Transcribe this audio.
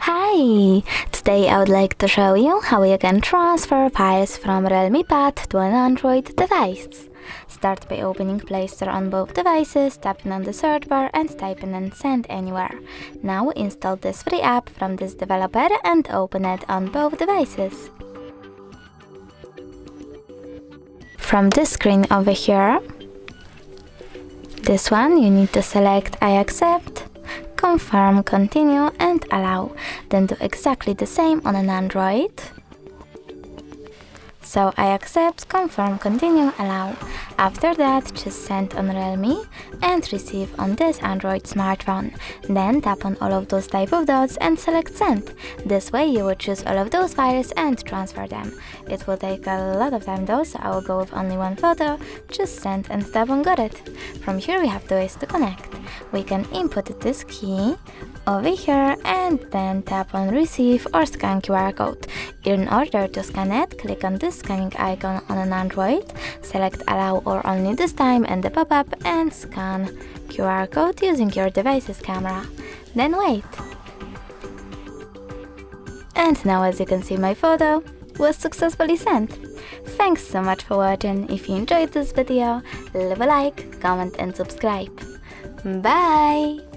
Hi! Today I would like to show you how you can transfer files from REALME Pad to an Android device. Start by opening Play Store on both devices, tapping on the search bar and typing in Send Anywhere. Now install this free app from this developer and open it on both devices. From this screen over here, this one you need to select I accept, confirm, continue and allow. Then do exactly the same on an Android. So I accept, confirm, continue, allow. After that, just send on REALME and receive on this Android smartphone. Then tap on all of those type of dots and select send. This way you will choose all of those files and transfer them. It will take a lot of time though, so I will go with only one photo. Just send and tap on got it. From here we have two ways to connect. We can input this key over here and then tap on receive or scan QR code. In order to scan it, click on this scanning icon on an Android, select allow or only this time in the pop-up and scan QR code using your device's camera. Then wait. And now as you can see, my photo was successfully sent. Thanks so much for watching. If you enjoyed this video, leave a like, comment and subscribe. Bye!